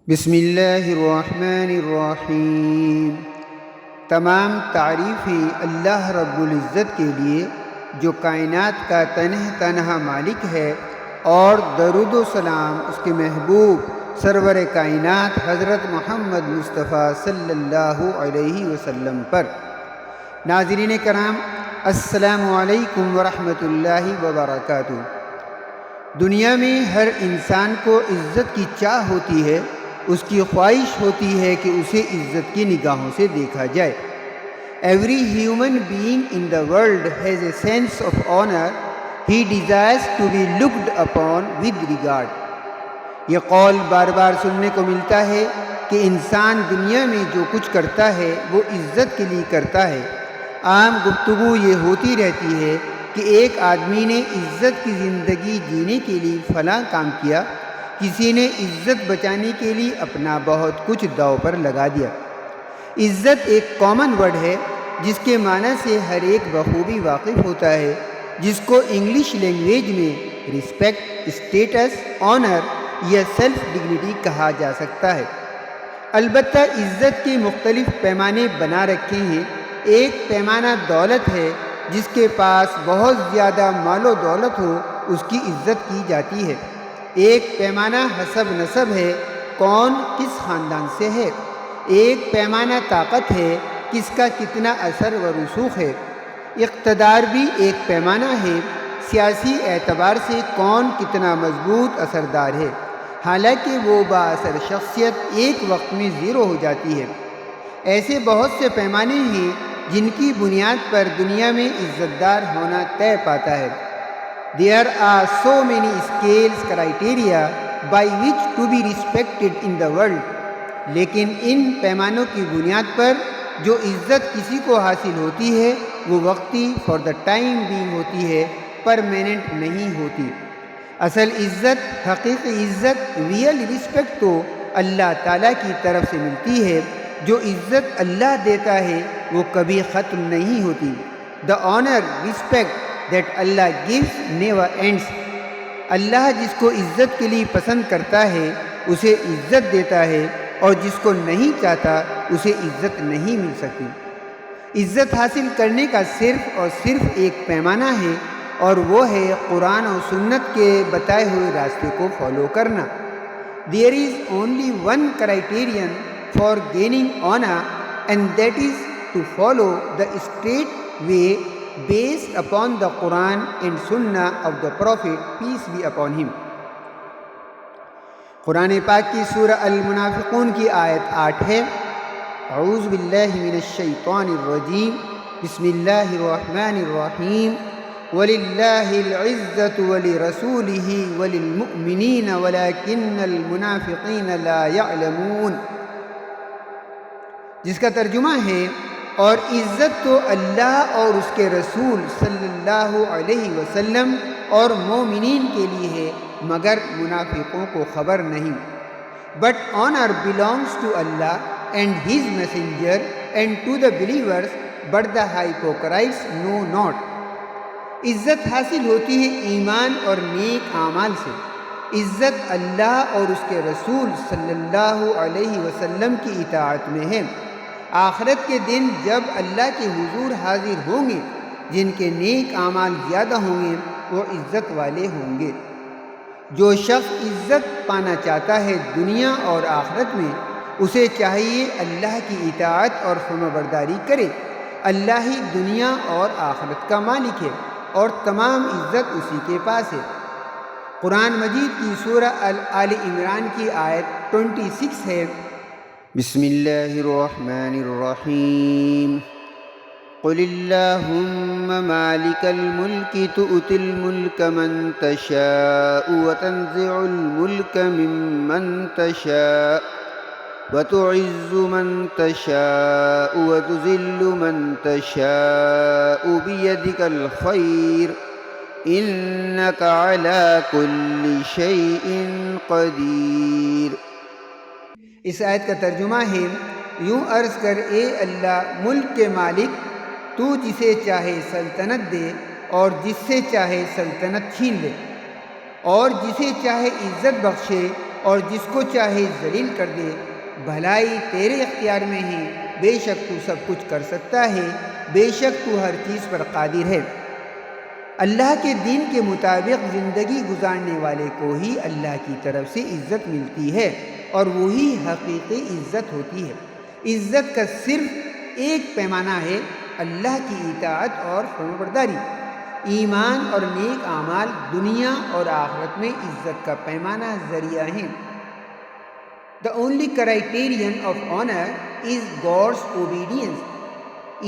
بسم اللہ الرحمن الرحیم۔ تمام تعریفیں اللہ رب العزت کے لیے جو کائنات کا تنہا مالک ہے، اور درود و سلام اس کے محبوب سرور کائنات حضرت محمد مصطفیٰ صلی اللہ علیہ وسلم پر۔ ناظرین کرام، السلام علیکم ورحمۃ اللہ وبرکاتہ۔ دنیا میں ہر انسان کو عزت کی چاہ ہوتی ہے، اس کی خواہش ہوتی ہے کہ اسے عزت کی نگاہوں سے دیکھا جائے۔ Every human being in the world has a sense of honor. He desires to be looked upon with regard. یہ قول بار بار سننے کو ملتا ہے کہ انسان دنیا میں جو کچھ کرتا ہے وہ عزت کے لیے کرتا ہے۔ عام گفتگو یہ ہوتی رہتی ہے کہ ایک آدمی نے عزت کی زندگی جینے کے لیے فلاں کام کیا، کسی نے عزت بچانے کے لیے اپنا بہت کچھ داؤ پر لگا دیا۔ عزت ایک کامن ورڈ ہے جس کے معنی سے ہر ایک بخوبی واقف ہوتا ہے، جس کو انگلش لینگویج میں رسپیکٹ، اسٹیٹس، آنر یا سیلف ڈگنیٹی کہا جا سکتا ہے۔ البتہ عزت کے مختلف پیمانے بنا رکھے ہیں۔ ایک پیمانہ دولت ہے، جس کے پاس بہت زیادہ مال و دولت ہو اس کی عزت کی جاتی ہے۔ ایک پیمانہ حسب نسب ہے، کون کس خاندان سے ہے۔ ایک پیمانہ طاقت ہے، کس کا کتنا اثر و رسوخ ہے۔ اقتدار بھی ایک پیمانہ ہے، سیاسی اعتبار سے کون کتنا مضبوط اثردار ہے، حالانکہ وہ بااثر شخصیت ایک وقت میں زیرو ہو جاتی ہے۔ ایسے بہت سے پیمانے ہیں جن کی بنیاد پر دنیا میں عزت دار ہونا طے پاتا ہے۔ There are so many scales, criteria by which to be respected in the world. لیکن ان پیمانوں کی بنیاد پر جو عزت کسی کو حاصل ہوتی ہے وہ وقتی for the time being ہوتی ہے، پرماننٹ نہیں ہوتی۔ اصل عزت، حقیقی عزت، ریئل رسپیکٹ تو اللہ تعالیٰ کی طرف سے ملتی ہے۔ جو عزت اللہ دیتا ہے وہ کبھی ختم نہیں ہوتی۔ The honor, respect that Allah gives never ends. اللہ جس کو عزت کے لیے پسند کرتا ہے اسے عزت دیتا ہے، اور جس کو نہیں چاہتا اسے عزت نہیں مل سکتی۔ عزت حاصل کرنے کا صرف اور صرف ایک پیمانہ ہے، اور وہ ہے قرآن و سنت کے بتائے ہوئے راستے کو فالو کرنا۔ There is only one criterion for gaining honor, and that is to follow the straight way based upon the Quran and Sunnah of the Prophet, peace be upon him۔ قرآن پاک کی سورہ المنافقون کی آیت 8 ہے۔ اعوذ باللہ من الشیطان الرجیم، بسم اللہ الرحمن الرحیم۔ وَلِلَّهِ الْعِزَّةُ وَلِرَسُولِهِ وَلِلْمُؤْمِنِينَ وَلَكِنَّ الْمُنَافِقِينَ لَا يَعْلَمُونَ، جس کا ترجمہ ہے، اور عزت تو اللہ اور اس کے رسول صلی اللہ علیہ وسلم اور مومنین کے لیے ہے، مگر منافقوں کو خبر نہیں۔ But honor belongs to Allah and His messenger and to the believers, but the hypocrites know not۔ عزت حاصل ہوتی ہے ایمان اور نیک اعمال سے۔ عزت اللہ اور اس کے رسول صلی اللہ علیہ وسلم کی اطاعت میں ہے۔ آخرت کے دن جب اللہ کے حضور حاضر ہوں گے، جن کے نیک اعمال زیادہ ہوں گے وہ عزت والے ہوں گے۔ جو شخص عزت پانا چاہتا ہے دنیا اور آخرت میں، اسے چاہیے اللہ کی اطاعت اور فرمانبرداری کرے۔ اللہ ہی دنیا اور آخرت کا مالک ہے، اور تمام عزت اسی کے پاس ہے۔ قرآن مجید کی سورہ آل عمران کی آیت 26 ہے۔ بسم اللہ الرحمن الرحیم۔ قل اللہم مالک الملک تؤتی الملک من تشاء وتنزع الملک ممن تشاء وتعز من تشاء وتذل من تشاء بیدک الخیر انک علی کل شیء قدیر۔ اس آیت کا ترجمہ ہے، یوں عرض کر اے اللہ ملک کے مالک، تو جسے چاہے سلطنت دے اور جس سے چاہے سلطنت چھین لے، اور جسے چاہے عزت بخشے اور جس کو چاہے ذلیل کر دے۔ بھلائی تیرے اختیار میں ہے، بے شک تو سب کچھ کر سکتا ہے، بے شک تو ہر چیز پر قادر ہے۔ اللہ کے دین کے مطابق زندگی گزارنے والے کو ہی اللہ کی طرف سے عزت ملتی ہے، اور وہی حقیقی عزت ہوتی ہے۔ عزت کا صرف ایک پیمانہ ہے، اللہ کی اطاعت اور فرمانبرداری۔ ایمان اور نیک اعمال دنیا اور آخرت میں عزت کا پیمانہ ذریعہ ہیں۔ The only criterion of honor is God's obedience.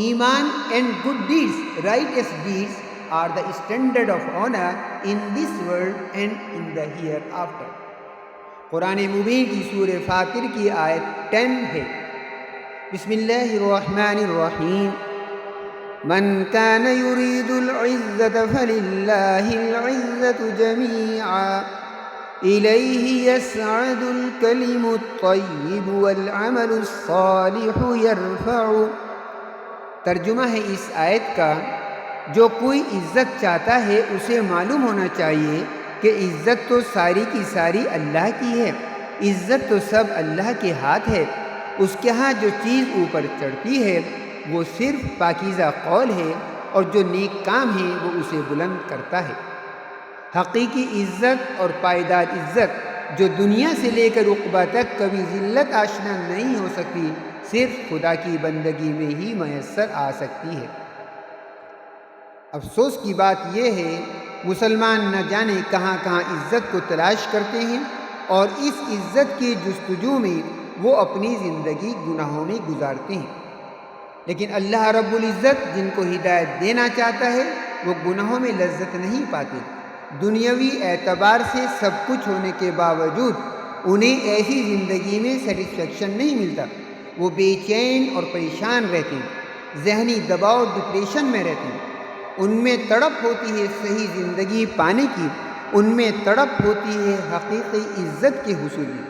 Iman and good deeds, righteous deeds, are the standard of honor in this world and in the hereafter. قرآن مبین کی سورہ فاطر کی آیت 10 ہے۔ بسم اللہ الرحمن الرحیم۔ من كان يريد العزة فلله العزة جميعا إليه يسعد الكلم الطيب والعمل الصالح يرفعه۔ ترجمہ ہے اس آیت کا، جو کوئی عزت چاہتا ہے اسے معلوم ہونا چاہیے کہ عزت تو ساری کی ساری اللہ کی ہے۔ عزت تو سب اللہ کے ہاتھ ہے۔ اس کے ہاں جو چیز اوپر چڑھتی ہے وہ صرف پاکیزہ قول ہے، اور جو نیک کام ہے وہ اسے بلند کرتا ہے۔ حقیقی عزت اور پائیدار عزت جو دنیا سے لے کر عقبہ تک کبھی ذلت آشنا نہیں ہو سکتی، صرف خدا کی بندگی میں ہی میسر آ سکتی ہے۔ افسوس کی بات یہ ہے، مسلمان نہ جانے کہاں کہاں عزت کو تلاش کرتے ہیں، اور اس عزت کی جستجو میں وہ اپنی زندگی گناہوں میں گزارتے ہیں۔ لیکن اللہ رب العزت جن کو ہدایت دینا چاہتا ہے وہ گناہوں میں لذت نہیں پاتے۔ دنیاوی اعتبار سے سب کچھ ہونے کے باوجود انہیں ایسی زندگی میں سیٹسفیکشن نہیں ملتا۔ وہ بے چین اور پریشان رہتے ہیں، ذہنی دباؤ ڈپریشن میں رہتے ہیں۔ ان میں تڑپ ہوتی ہے صحیح زندگی پانے کی، ان میں تڑپ ہوتی ہے حقیقی عزت کے حصول کی۔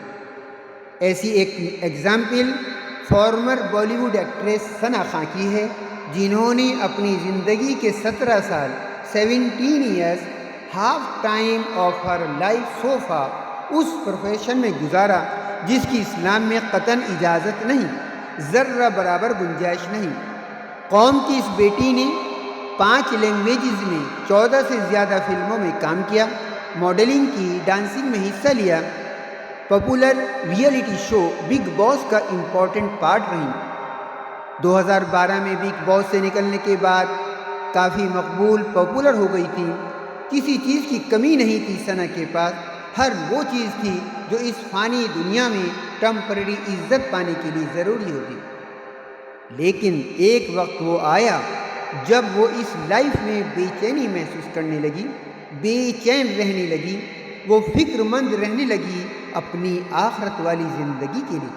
ایسی ایک example former Bollywood actress Sana Khan کی ہے، جنہوں نے اپنی زندگی کے 17 سال 17 years half time of her life so far اس پروفیشن میں گزارا جس کی اسلام میں قطعاً اجازت نہیں، ذرہ برابر گنجائش نہیں۔ قوم کی اس بیٹی نے 5 لینگویجز میں 14 سے زیادہ فلموں میں کام کیا، ماڈلنگ کی، ڈانسنگ میں حصہ لیا، پاپولر ریئلٹی شو بگ باس کا امپورٹنٹ پارٹ رہی۔ 2012 میں بگ باس سے نکلنے کے بعد کافی مقبول پاپولر ہو گئی تھی۔ کسی چیز کی کمی نہیں تھی ثنا کے پاس، ہر وہ چیز تھی جو اس فانی دنیا میں ٹیمپرری عزت پانے کے لیے ضروری ہوتی۔ لیکن ایک وقت وہ آیا جب وہ اس لائف میں بے چینی محسوس کرنے لگی، بے چین رہنے لگی، وہ فکر مند رہنے لگی اپنی آخرت والی زندگی کے لیے۔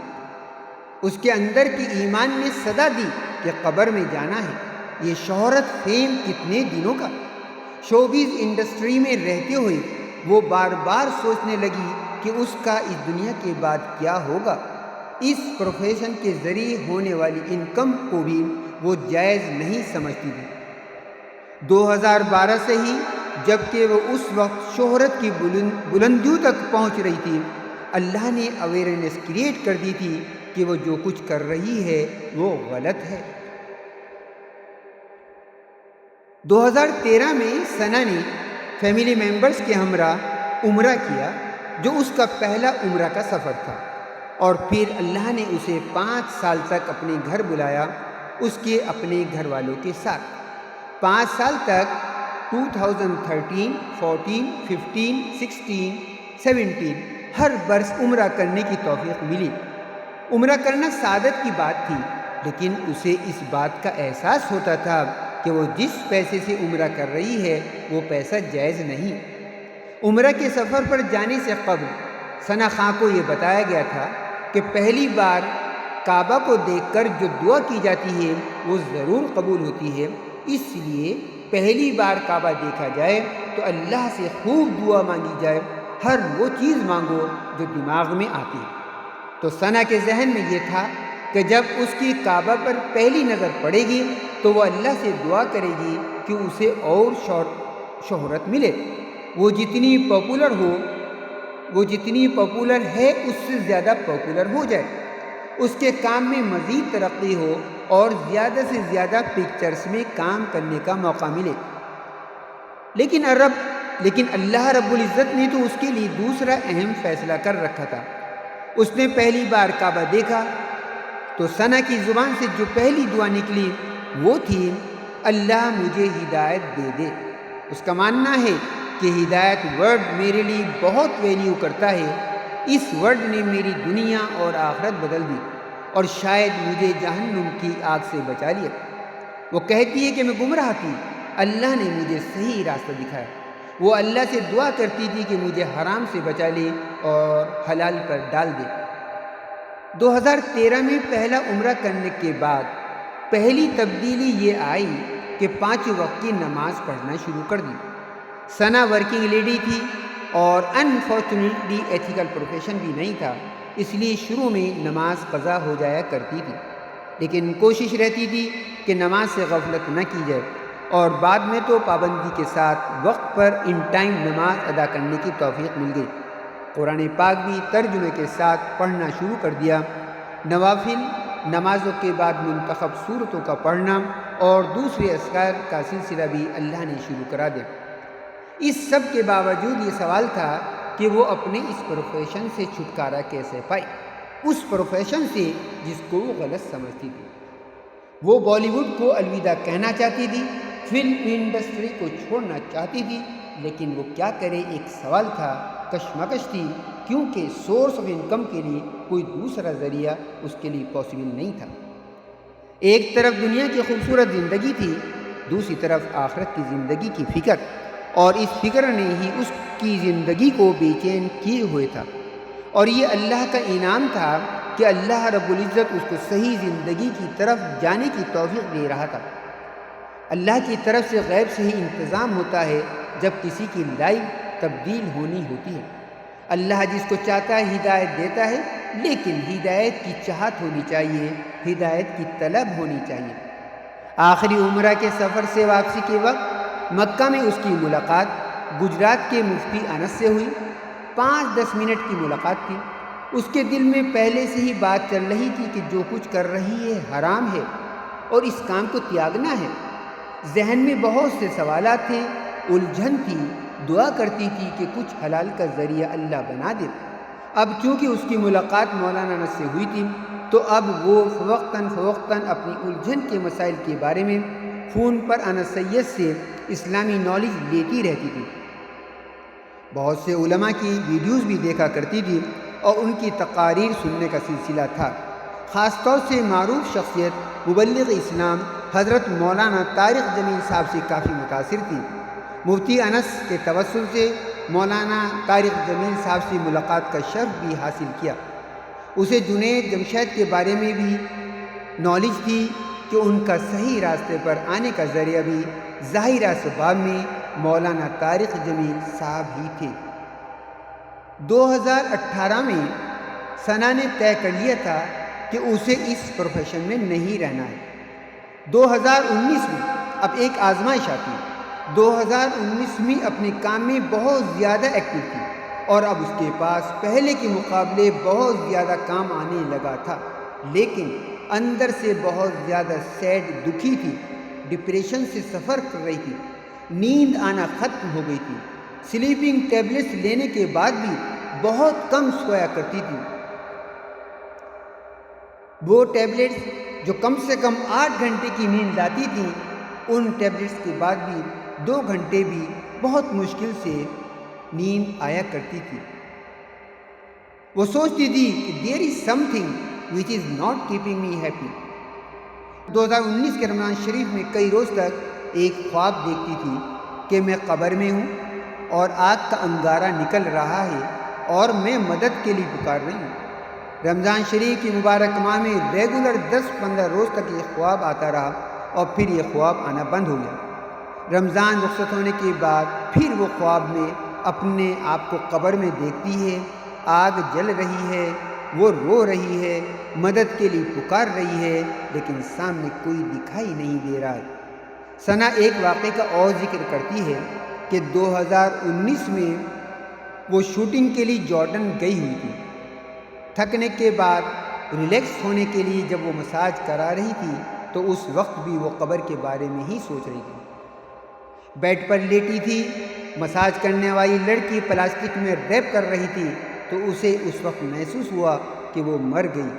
اس کے اندر کی ایمان نے صدا دی کہ قبر میں جانا ہے۔ یہ شہرت فیم کتنے دنوں کا۔ شوبیز انڈسٹری میں رہتے ہوئے وہ بار بار سوچنے لگی کہ اس کا اس دنیا کے بعد کیا ہوگا۔ اس پروفیشن کے ذریعے ہونے والی انکم کو بھی وہ جائز نہیں سمجھتی تھی۔ 2012 سے ہی جبکہ وہ اس وقت شہرت کی بلندیوں تک پہنچ رہی تھی، اللہ نے اویئرنیس کریٹ کر دی تھی کہ وہ جو کچھ کر رہی ہے وہ غلط ہے۔ 2013 میں ثنا نے فیملی ممبرز کے ہمراہ عمرہ کیا، جو اس کا پہلا عمرہ کا سفر تھا، اور پھر اللہ نے اسے 5 سال تک اپنے گھر بلایا، اس کے اپنے گھر والوں کے ساتھ۔ 5 سال تک 2013، 14، 15، 16، 17 ہر برس عمرہ کرنے کی توفیق ملی۔ عمرہ کرنا سعادت کی بات تھی، لیکن اسے اس بات کا احساس ہوتا تھا کہ وہ جس پیسے سے عمرہ کر رہی ہے وہ پیسہ جائز نہیں۔ عمرہ کے سفر پر جانے سے قبل ثنا خان کو یہ بتایا گیا تھا کہ پہلی بار کعبہ کو دیکھ کر جو دعا کی جاتی ہے وہ ضرور قبول ہوتی ہے، اس لیے پہلی بار کعبہ دیکھا جائے تو اللہ سے خوب دعا مانگی جائے، ہر وہ چیز مانگو جو دماغ میں آتی ہے۔ تو ثنا کے ذہن میں یہ تھا کہ جب اس کی کعبہ پر پہلی نظر پڑے گی تو وہ اللہ سے دعا کرے گی کہ اسے اور شہرت ملے، وہ جتنی پاپولر ہو وہ جتنی پاپولر ہے اس سے زیادہ پاپولر ہو جائے، اس کے کام میں مزید ترقی ہو اور زیادہ سے زیادہ پکچرز میں کام کرنے کا موقع ملے۔ لیکن اللہ رب العزت نے تو اس کے لیے دوسرا اہم فیصلہ کر رکھا تھا۔ اس نے پہلی بار کعبہ دیکھا تو ثنا کی زبان سے جو پہلی دعا نکلی وہ تھی، اللہ مجھے ہدایت دے دے۔ اس کا ماننا ہے کہ ہدایت ورڈ میرے لیے بہت ویلیو کرتا ہے، اس ورڈ نے میری دنیا اور آخرت بدل دی اور شاید مجھے جہنم کی آگ سے بچا لیا۔ وہ کہتی ہے کہ میں گمراہ تھی، اللہ نے مجھے صحیح راستہ دکھایا۔ وہ اللہ سے دعا کرتی تھی کہ مجھے حرام سے بچا لے اور حلال پر ڈال دے۔ 2013 میں پہلا عمرہ کرنے کے بعد پہلی تبدیلی یہ آئی کہ 5 وقت کی نماز پڑھنا شروع کر دی۔ ثنا ورکنگ لیڈی تھی اور انفارچونیٹلی ایتھیکل پروفیشن بھی نہیں تھا، اس لیے شروع میں نماز قضا ہو جایا کرتی تھی، لیکن کوشش رہتی تھی کہ نماز سے غفلت نہ کی جائے، اور بعد میں تو پابندی کے ساتھ وقت پر ان ٹائم نماز ادا کرنے کی توفیق مل گئی۔ قرآن پاک بھی ترجمے کے ساتھ پڑھنا شروع کر دیا۔ نوافل نمازوں کے بعد منتخب سورتوں کا پڑھنا اور دوسرے اذکار کا سلسلہ بھی اللہ نے شروع کرا دیا۔ اس سب کے باوجود یہ سوال تھا کہ وہ اپنے اس پروفیشن سے چھٹکارا کیسے پائے، اس پروفیشن سے جس کو وہ غلط سمجھتی تھی۔ وہ بالی ووڈ کو الوداع کہنا چاہتی تھی، فلم انڈسٹری کو چھوڑنا چاہتی تھی، لیکن وہ کیا کرے، ایک سوال تھا، کشمکش تھی، کیونکہ سورس آف انکم کے لیے کوئی دوسرا ذریعہ اس کے لیے پاسبل نہیں تھا۔ ایک طرف دنیا کی خوبصورت زندگی تھی، دوسری طرف آخرت کی زندگی کی فکر، اور اس فکر نے ہی اس کی زندگی کو بے چین کیے ہوئے تھا، اور یہ اللہ کا انعام تھا کہ اللہ رب العزت اس کو صحیح زندگی کی طرف جانے کی توفیق دے رہا تھا۔ اللہ کی طرف سے غیب سے ہی انتظام ہوتا ہے جب کسی کی لائف تبدیل ہونی ہوتی ہے۔ اللہ جس کو چاہتا ہے ہدایت دیتا ہے، لیکن ہدایت کی چاہت ہونی چاہیے، ہدایت کی طلب ہونی چاہیے۔ آخری عمرہ کے سفر سے واپسی کے وقت مکہ میں اس کی ملاقات گجرات کے مفتی انس سے ہوئی۔ 5-10 منٹ کی ملاقات تھی۔ اس کے دل میں پہلے سے ہی بات چل رہی تھی کہ جو کچھ کر رہی ہے حرام ہے اور اس کام کو تیاگنا ہے۔ ذہن میں بہت سے سوالات تھے، الجھن تھی، دعا کرتی تھی کہ کچھ حلال کا ذریعہ اللہ بنا دے۔ اب چونکہ اس کی ملاقات مولانا انس سے ہوئی تھی تو اب وہ فوقتاً اپنی الجھن کے مسائل کے بارے میں فون پر انس سید سے اسلامی نالج لیتی رہتی تھی۔ بہت سے علماء کی ویڈیوز بھی دیکھا کرتی تھی اور ان کی تقاریر سننے کا سلسلہ تھا۔ خاص طور سے معروف شخصیت مبلغ اسلام حضرت مولانا طارق جمیل صاحب سے کافی متاثر تھی۔ مفتی انس کے توسل سے مولانا طارق جمیل صاحب سے ملاقات کا شرف بھی حاصل کیا۔ اسے جنید جمشید کے بارے میں بھی نالج تھی کہ ان کا صحیح راستے پر آنے کا ذریعہ بھی ظاہرہ اسباب میں مولانا طارق جمیل صاحب ہی تھے۔ 2018 میں ثنا نے طے کر لیا تھا کہ اسے اس پروفیشن میں نہیں رہنا ہے۔ 2019 میں اب ایک آزمائش آتی۔ 2019 میں اپنے کام میں بہت زیادہ ایکٹیو تھی اور اب اس کے پاس پہلے کے مقابلے بہت زیادہ کام آنے لگا تھا، لیکن اندر سے بہت زیادہ سیڈ، دکھی تھی، ڈپریشن سے سفر کر رہی تھی، نیند آنا ختم ہو گئی تھی، سلیپنگ ٹیبلٹس لینے کے بعد بھی بہت کم سویا کرتی تھی۔ وہ ٹیبلٹس جو کم سے کم 8 گھنٹے کی نیند لاتی تھیں، ان ٹیبلٹس کے بعد بھی 2 گھنٹے بھی بہت مشکل سے نیند آیا کرتی تھی۔ وہ سوچتی تھی کہ there is something which is not keeping me happy. 2019 کے رمضان شریف میں کئی روز تک ایک خواب دیکھتی تھی کہ میں قبر میں ہوں اور آگ کا انگارہ نکل رہا ہے اور میں مدد کے لیے پکار رہی ہوں۔ رمضان شریف کی مبارک ماہ میں ریگولر 10-15 روز تک یہ خواب آتا رہا اور پھر یہ خواب آنا بند ہو گیا۔ رمضان رخصت ہونے کے بعد پھر وہ خواب میں اپنے آپ کو قبر میں دیکھتی ہے، آگ جل رہی ہے، وہ رو رہی ہے، مدد کے لیے پکار رہی ہے، لیکن سامنے کوئی دکھائی نہیں دے رہا ہے۔ ثنا ایک واقعے کا اور ذکر کرتی ہے کہ 2019 میں وہ شوٹنگ کے لیے جارڈن گئی ہوئی تھی۔ تھکنے کے بعد ریلیکس ہونے کے لیے جب وہ مساج کرا رہی تھی تو اس وقت بھی وہ قبر کے بارے میں ہی سوچ رہی تھی۔ بیڈ پر لیٹی تھی، مساج کرنے والی لڑکی پلاسٹک میں ریپ کر رہی تھی تو اسے اس وقت محسوس ہوا کہ وہ مر گئی،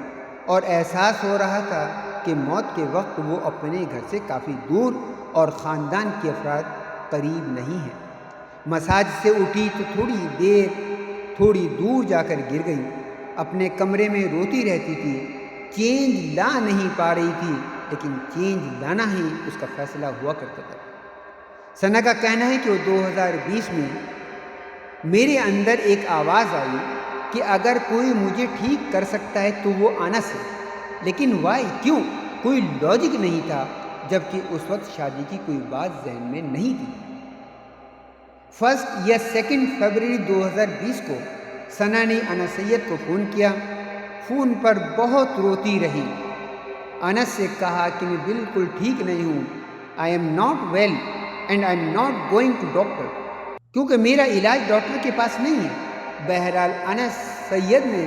اور احساس ہو رہا تھا کہ موت کے وقت وہ اپنے گھر سے کافی دور اور خاندان کے افراد قریب نہیں ہیں۔ مساج سے اٹھی تو تھوڑی دور جا کر گر گئی۔ اپنے کمرے میں روتی رہتی تھی، چینج لا نہیں پا رہی تھی، لیکن چینج لانا ہی اس کا فیصلہ ہوا کرتا تھا۔ ثنا کا کہنا ہے کہ وہ 2020 میں میرے اندر ایک آواز آئی کہ اگر کوئی مجھے ٹھیک کر سکتا ہے تو وہ انس ہے، لیکن وائی، کیوں؟ کوئی لاجک نہیں تھا، جبکہ اس وقت شادی کی کوئی بات ذہن میں نہیں تھی۔ 1 یا 2 فروری 2020 کو ثنا نے انس سید کو فون کیا۔ فون پر بہت روتی رہی۔ انس سے کہا کہ میں بالکل ٹھیک نہیں ہوں، I am not well and I am not going to doctor, کیونکہ میرا علاج ڈاکٹر کے پاس نہیں ہے۔ بہرحال انس سید نے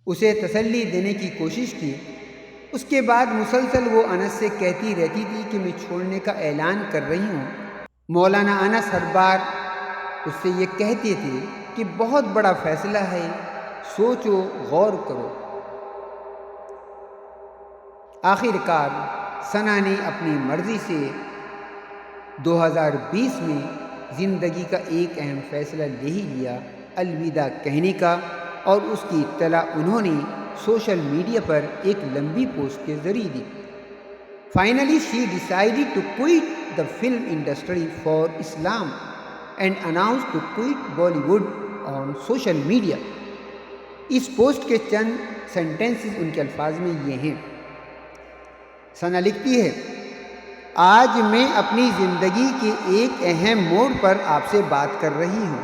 اسے تسلی دینے کی کوشش کی۔ اس کے بعد مسلسل وہ انس سے کہتی رہتی تھی کہ میں چھوڑنے کا اعلان کر رہی ہوں۔ مولانا انس ہر بار اس سے یہ کہتے تھے کہ بہت بڑا فیصلہ ہے، سوچو، غور کرو۔ آخر کار ثنا نے اپنی مرضی سے 2020 میں زندگی کا ایک اہم فیصلہ لے ہی لیا، الوداع کہنے کا، اور اس کی اطلاع انہوں نے سوشل میڈیا پر ایک لمبی پوسٹ کے ذریعے دی۔ Finally, she decided to quit the film industry for Islam and announced to quit Bollywood on social media. اس پوسٹ کے چند سینٹنسز ان کے الفاظ میں یہ ہیں۔ ثنا لکھتی ہے، آج میں اپنی زندگی کے ایک اہم موڑ پر آپ سے بات کر رہی ہوں۔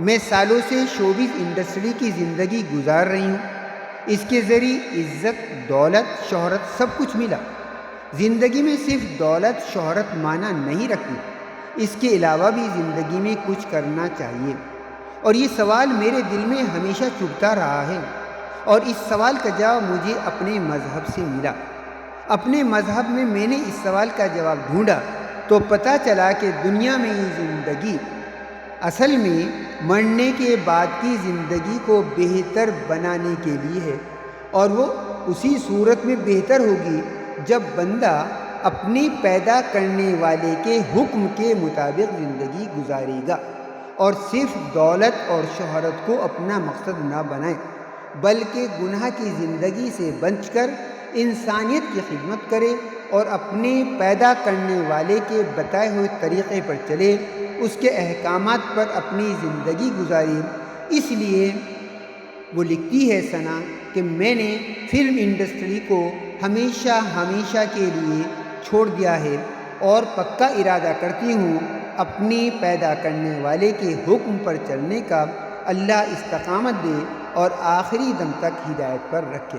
میں سالوں سے شوبز انڈسٹری کی زندگی گزار رہی ہوں۔ اس کے ذریعے عزت، دولت، شہرت سب کچھ ملا۔ زندگی میں صرف دولت، شہرت معنی نہیں رکھتی، اس کے علاوہ بھی زندگی میں کچھ کرنا چاہیے، اور یہ سوال میرے دل میں ہمیشہ چبھتا رہا ہے، اور اس سوال کا جواب مجھے اپنے مذہب سے ملا۔ اپنے مذہب میں میں نے اس سوال کا جواب ڈھونڈا تو پتہ چلا کہ دنیا میں یہ زندگی اصل میں مرنے کے بعد کی زندگی کو بہتر بنانے کے لیے ہے، اور وہ اسی صورت میں بہتر ہوگی جب بندہ اپنے پیدا کرنے والے کے حکم کے مطابق زندگی گزارے گا، اور صرف دولت اور شہرت کو اپنا مقصد نہ بنائے، بلکہ گناہ کی زندگی سے بچ کر انسانیت کی خدمت کرے اور اپنے پیدا کرنے والے کے بتائے ہوئے طریقے پر چلے، اس کے احکامات پر اپنی زندگی گزارے۔ اس لیے وہ لکھتی ہے ثنا کہ میں نے فلم انڈسٹری کو ہمیشہ کے لیے چھوڑ دیا ہے، اور پکا ارادہ کرتی ہوں اپنی پیدا کرنے والے کے حکم پر چلنے کا۔ اللہ استقامت دے اور آخری دم تک ہدایت پر رکھے۔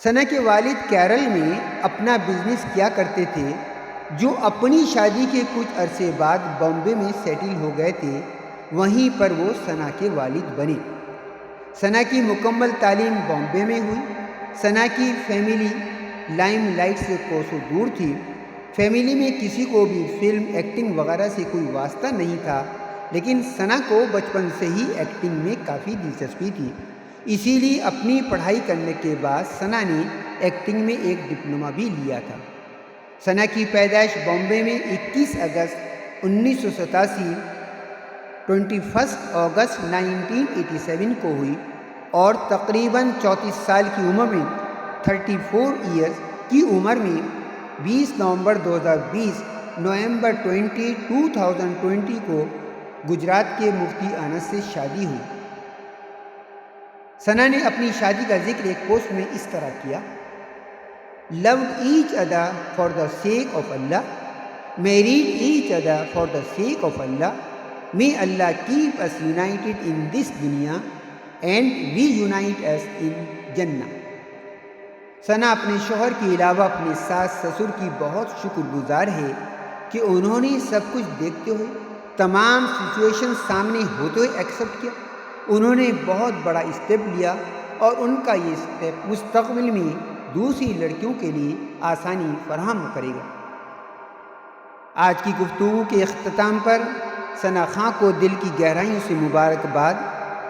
ثنا کے والد کیرل میں اپنا بزنس کیا کرتے تھے، جو اپنی شادی کے کچھ عرصے بعد بامبے میں سیٹل ہو گئے تھے، وہیں پر وہ ثنا کے والد بنے۔ ثنا کی مکمل تعلیم بامبے میں ہوئی۔ ثنا کی فیملی لائم لائٹ سے کوسوں دور تھی۔ فیملی میں کسی کو بھی فلم ایکٹنگ وغیرہ سے کوئی واسطہ نہیں تھا، لیکن ثنا کو بچپن سے ہی ایکٹنگ میں کافی دلچسپی تھی۔ اسی لیے اپنی پڑھائی کرنے کے بعد ثنا نے ایکٹنگ میں ایک ڈپلومہ بھی لیا تھا۔ ثنا کی پیدائش بامبے میں 21 اگست 1987 21 اگست 1987 کو ہوئی، اور تقریباً 34 سال کی عمر میں 34 ایئرز کی عمر میں 20 نومبر 2020 نومبر 2020 کو گجرات کے مفتی انس سے شادی ہوئی۔ ثنا نے اپنی شادی کا ذکر ایک پوسٹ میں اس طرح کیا: loved each other for the sake of Allah, married each other for the sake of Allah, may Allah keep us united in this dunya and reunite us in Jannah۔ ثنا اپنے شوہر کے علاوہ اپنے ساس سسر کی بہت شکر گزار ہے کہ انہوں نے سب کچھ دیکھتے ہوئے تمام سچویشن سامنے ہوتے ہوئے ایکسیپٹ کیا۔ انہوں نے بہت بڑا اسٹیپ لیا اور ان کا یہ اسٹیپ مستقبل میں دوسری لڑکیوں کے لیے آسانی فراہم کرے گا۔ آج کی گفتگو کے اختتام پر ثنا خان کو دل کی گہرائیوں سے مبارکباد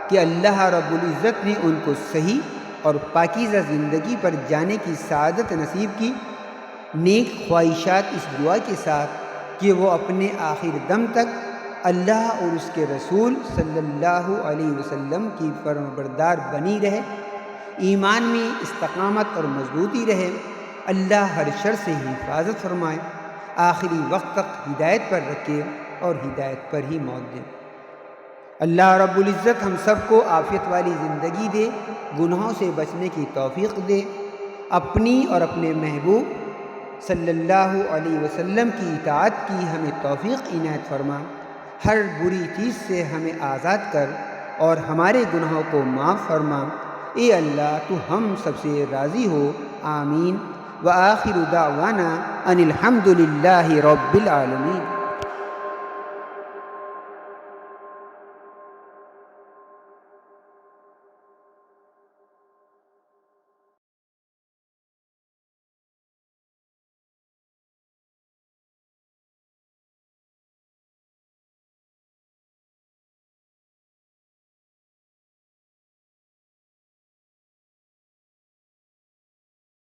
کہ اللہ رب العزت نے ان کو صحیح اور پاکیزہ زندگی پر جانے کی سعادت نصیب کی۔ نیک خواہشات اس دعا کے ساتھ کہ وہ اپنے آخر دم تک اللہ اور اس کے رسول صلی اللہ علیہ وسلم کی فرمانبردار بنی رہے، ایمان میں استقامت اور مضبوطی رہے، اللہ ہر شر سے حفاظت فرمائے، آخری وقت تک ہدایت پر رکھے اور ہدایت پر ہی موت دے۔ اللہ رب العزت ہم سب کو عافیت والی زندگی دے، گناہوں سے بچنے کی توفیق دے، اپنی اور اپنے محبوب صلی اللہ علیہ وسلم کی اطاعت کی ہمیں توفیق عنایت فرما، ہر بری چیز سے ہمیں آزاد کر اور ہمارے گناہوں کو معاف فرما۔ اے اللہ تو ہم سب سے راضی ہو، آمین۔ وآخر دعوانا ان الحمد للہ رب العالمین۔